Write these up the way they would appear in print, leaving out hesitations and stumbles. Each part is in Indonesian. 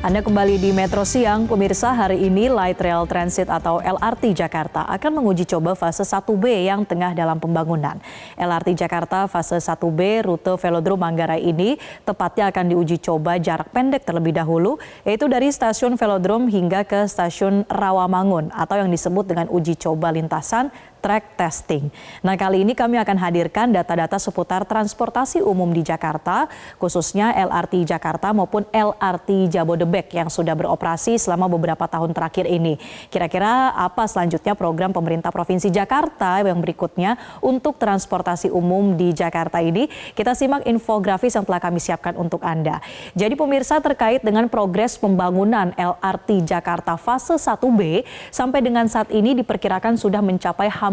Anda kembali di Metro Siang, pemirsa. Hari ini Light Rail Transit atau LRT Jakarta akan menguji coba fase 1B yang tengah dalam pembangunan. LRT Jakarta fase 1B rute Velodrome Manggarai ini tepatnya akan diuji coba jarak pendek terlebih dahulu, yaitu dari stasiun Velodrome hingga ke stasiun Rawamangun atau yang disebut dengan uji coba lintasan track testing. Nah, kali ini kami akan hadirkan data-data seputar transportasi umum di Jakarta, khususnya LRT Jakarta maupun LRT Jabodebek yang sudah beroperasi selama beberapa tahun terakhir ini. Kira-kira apa selanjutnya program pemerintah Provinsi Jakarta yang berikutnya untuk transportasi umum di Jakarta ini? Kita simak infografis yang telah kami siapkan untuk Anda. Jadi pemirsa, terkait dengan progres pembangunan LRT Jakarta fase 1B sampai dengan saat ini diperkirakan sudah mencapai hampir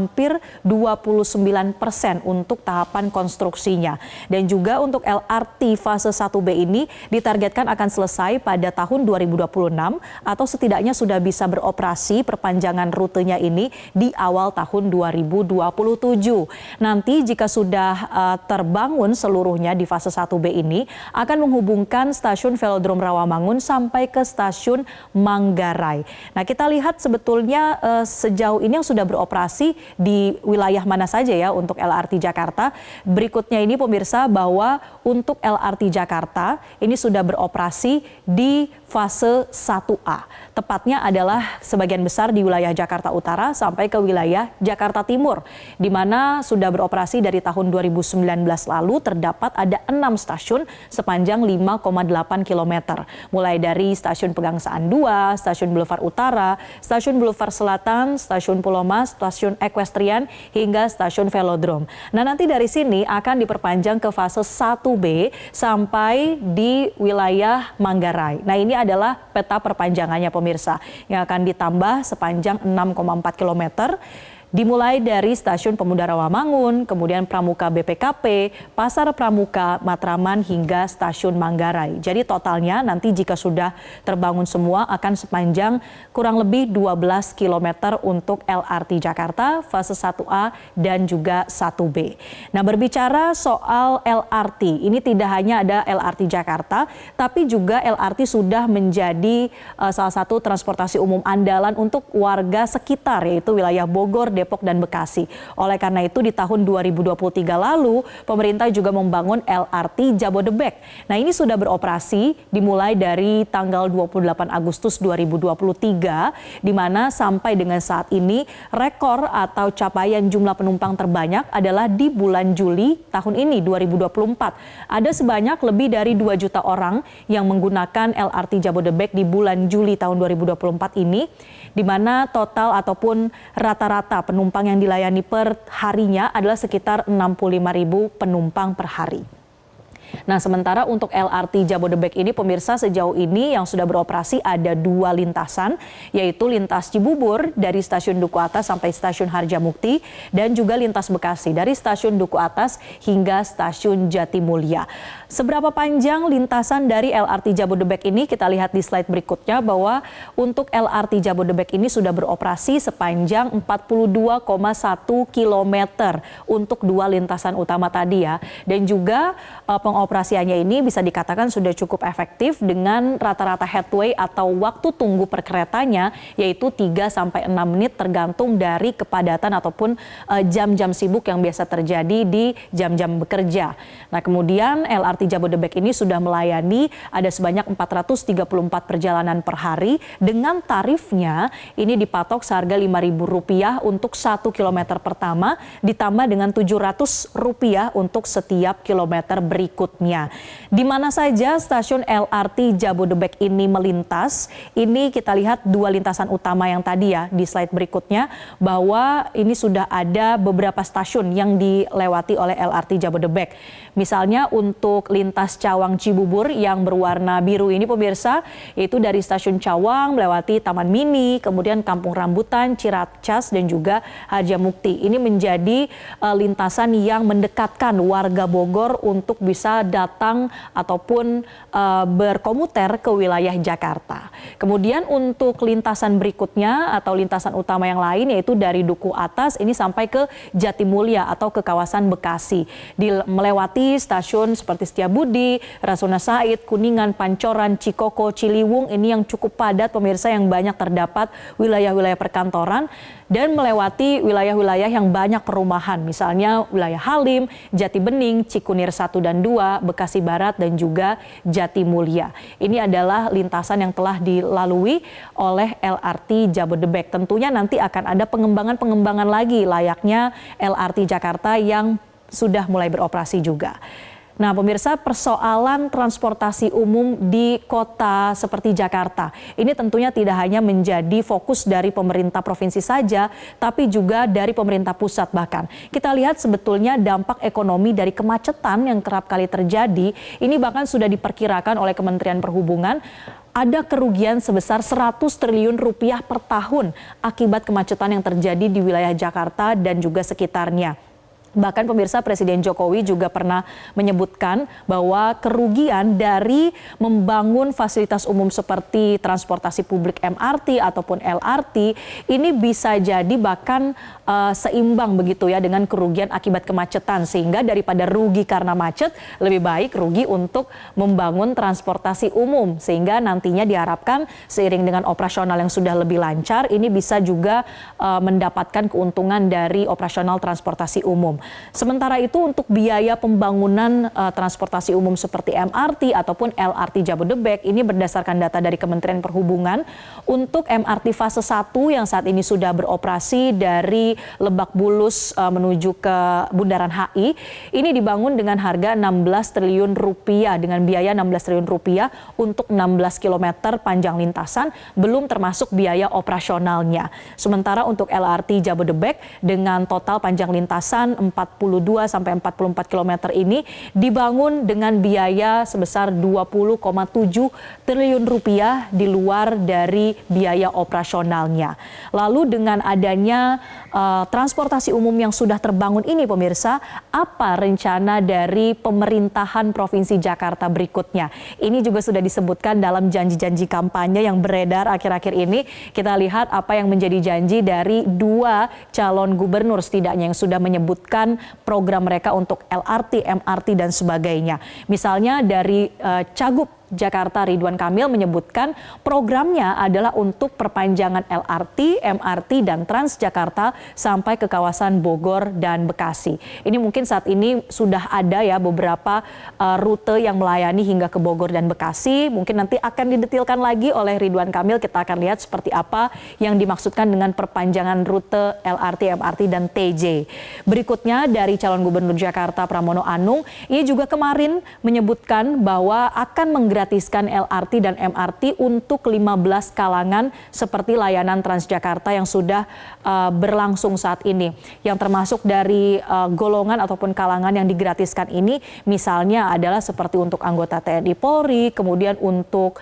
29% untuk tahapan konstruksinya. Dan juga untuk LRT fase 1B ini ditargetkan akan selesai pada tahun 2026 atau setidaknya sudah bisa beroperasi perpanjangan rutenya ini di awal tahun 2027. Nanti jika sudah terbangun seluruhnya di fase 1B ini akan menghubungkan stasiun Velodrome Rawamangun sampai ke stasiun Manggarai. Nah, kita lihat sebetulnya sejauh ini yang sudah beroperasi di wilayah mana saja ya untuk LRT Jakarta. Berikutnya ini pemirsa, bahwa untuk LRT Jakarta ini sudah beroperasi di fase 1A. Tepatnya adalah sebagian besar di wilayah Jakarta Utara sampai ke wilayah Jakarta Timur, di mana sudah beroperasi dari tahun 2019 lalu. Terdapat ada 6 stasiun sepanjang 5,8 km. Mulai dari Stasiun Pegangsaan 2, Stasiun Boulevard Utara, Stasiun Boulevard Selatan, Stasiun Pulau Mas, Stasiun Equestrian, hingga Stasiun Velodrome. Nah, nanti dari sini akan diperpanjang ke fase 1B sampai di wilayah Manggarai. Nah, ini adalah peta perpanjangannya pemirsa yang akan ditambah sepanjang 6,4 km. Dimulai dari Stasiun Pemuda Rawamangun, kemudian Pramuka BPKP, Pasar Pramuka, Matraman, hingga Stasiun Manggarai. Jadi totalnya nanti jika sudah terbangun semua akan sepanjang kurang lebih 12 km untuk LRT Jakarta fase 1A dan juga 1B. Nah, berbicara soal LRT, ini tidak hanya ada LRT Jakarta, tapi juga LRT sudah menjadi salah satu transportasi umum andalan untuk warga sekitar, yaitu wilayah Bogor, Depok, dan Bekasi. Oleh karena itu di tahun 2023 lalu pemerintah juga membangun LRT Jabodebek. Nah, ini sudah beroperasi dimulai dari tanggal 28 Agustus 2023, di mana sampai dengan saat ini rekor atau capaian jumlah penumpang terbanyak adalah di bulan Juli tahun ini 2024. Ada sebanyak lebih dari 2 juta orang yang menggunakan LRT Jabodebek di bulan Juli tahun 2024 ini, di mana total ataupun rata-rata penumpang yang dilayani per harinya adalah sekitar 65.000 penumpang per hari. Nah, sementara untuk LRT Jabodebek ini pemirsa, sejauh ini yang sudah beroperasi ada 2 lintasan, yaitu lintas Cibubur dari Stasiun Duku Atas sampai Stasiun Harjamukti, dan juga lintas Bekasi dari Stasiun Duku Atas hingga Stasiun Jatimulya. Seberapa panjang lintasan dari LRT Jabodebek ini? Kita lihat di slide berikutnya bahwa untuk LRT Jabodebek ini sudah beroperasi sepanjang 42,1 km untuk 2 lintasan utama tadi ya. Dan juga pengoperasiannya ini bisa dikatakan sudah cukup efektif dengan rata-rata headway atau waktu tunggu per keretanya yaitu 3-6 menit tergantung dari kepadatan ataupun jam-jam sibuk yang biasa terjadi di jam-jam bekerja. Nah, kemudian LRT Jabodebek ini sudah melayani ada sebanyak 434 perjalanan per hari dengan tarifnya ini dipatok seharga Rp5.000 untuk 1 kilometer pertama ditambah dengan Rp700 untuk setiap kilometer berikutnya. Di mana saja stasiun LRT Jabodebek ini melintas? Ini kita lihat 2 lintasan utama yang tadi ya di slide berikutnya, bahwa ini sudah ada beberapa stasiun yang dilewati oleh LRT Jabodebek. Misalnya untuk lintas Cawang Cibubur yang berwarna biru ini pemirsa, yaitu dari Stasiun Cawang melewati Taman Mini, kemudian Kampung Rambutan, Ciracas, dan juga Harjamukti. Ini menjadi lintasan yang mendekatkan warga Bogor untuk bisa datang ataupun berkomuter ke wilayah Jakarta. Kemudian untuk lintasan berikutnya atau lintasan utama yang lain yaitu dari Duku Atas ini sampai ke Jatimulya atau ke kawasan Bekasi. Melewati stasiun seperti Setiabudi, Rasuna Said, Kuningan, Pancoran, Cikoko, Ciliwung ini yang cukup padat pemirsa, yang banyak terdapat wilayah-wilayah perkantoran, dan melewati wilayah-wilayah yang banyak perumahan, misalnya wilayah Halim, Jati Bening, Cikunir 1 dan 2, Bekasi Barat, dan juga Jatimulya. Ini adalah lintasan yang telah dilalui oleh LRT Jabodebek. Tentunya nanti akan ada pengembangan-pengembangan lagi layaknya LRT Jakarta yang sudah mulai beroperasi juga. Nah, pemirsa, persoalan transportasi umum di kota seperti Jakarta ini tentunya tidak hanya menjadi fokus dari pemerintah provinsi saja, tapi juga dari pemerintah pusat bahkan. Kita lihat sebetulnya dampak ekonomi dari kemacetan yang kerap kali terjadi, ini bahkan sudah diperkirakan oleh Kementerian Perhubungan ada kerugian sebesar 100 triliun rupiah per tahun akibat kemacetan yang terjadi di wilayah Jakarta dan juga sekitarnya. Bahkan pemirsa, Presiden Jokowi juga pernah menyebutkan bahwa kerugian dari membangun fasilitas umum seperti transportasi publik MRT ataupun LRT ini bisa jadi bahkan seimbang begitu ya dengan kerugian akibat kemacetan, sehingga daripada rugi karena macet lebih baik rugi untuk membangun transportasi umum, sehingga nantinya diharapkan seiring dengan operasional yang sudah lebih lancar ini bisa juga mendapatkan keuntungan dari operasional transportasi umum. Sementara itu untuk biaya pembangunan transportasi umum seperti MRT ataupun LRT Jabodebek ini berdasarkan data dari Kementerian Perhubungan, untuk MRT fase 1 yang saat ini sudah beroperasi dari Lebak Bulus menuju ke Bundaran HI ini dibangun dengan harga 16 triliun rupiah dengan biaya 16 triliun rupiah untuk 16 km panjang lintasan, belum termasuk biaya operasionalnya. Sementara untuk LRT Jabodebek dengan total panjang lintasan 42 sampai 44 km ini dibangun dengan biaya sebesar 20,7 triliun rupiah di luar dari biaya operasionalnya. Lalu dengan adanya transportasi umum yang sudah terbangun ini pemirsa, apa rencana dari pemerintahan Provinsi Jakarta berikutnya? Ini juga sudah disebutkan dalam janji-janji kampanye yang beredar akhir-akhir ini. Kita lihat apa yang menjadi janji dari dua calon gubernur setidaknya yang sudah menyebutkan program mereka untuk LRT, MRT, dan sebagainya. Misalnya dari Cagup Jakarta Ridwan Kamil menyebutkan programnya adalah untuk perpanjangan LRT, MRT, dan Transjakarta sampai ke kawasan Bogor dan Bekasi. Ini mungkin saat ini sudah ada ya beberapa rute yang melayani hingga ke Bogor dan Bekasi. Mungkin nanti akan didetilkan lagi oleh Ridwan Kamil. Kita akan lihat seperti apa yang dimaksudkan dengan perpanjangan rute LRT, MRT, dan TJ. Berikutnya dari calon gubernur Jakarta Pramono Anung, ia juga kemarin menyebutkan bahwa akan menggratiskan LRT dan MRT untuk 15 kalangan seperti layanan Transjakarta yang sudah berlangsung saat ini. Yang termasuk dari golongan ataupun kalangan yang digratiskan ini misalnya adalah seperti untuk anggota TNI Polri, kemudian untuk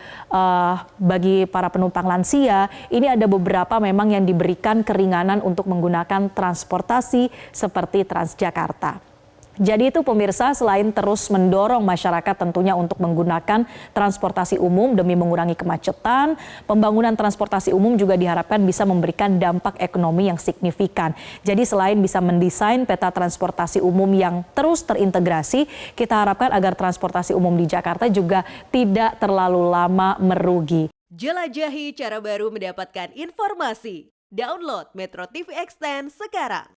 bagi para penumpang lansia, ini ada beberapa memang yang diberikan keringanan untuk menggunakan transportasi seperti Transjakarta. Jadi itu pemirsa, selain terus mendorong masyarakat tentunya untuk menggunakan transportasi umum demi mengurangi kemacetan, pembangunan transportasi umum juga diharapkan bisa memberikan dampak ekonomi yang signifikan. Jadi selain bisa mendesain peta transportasi umum yang terus terintegrasi, kita harapkan agar transportasi umum di Jakarta juga tidak terlalu lama merugi. Jelajahi cara baru mendapatkan informasi. Download Metro TV Extend sekarang.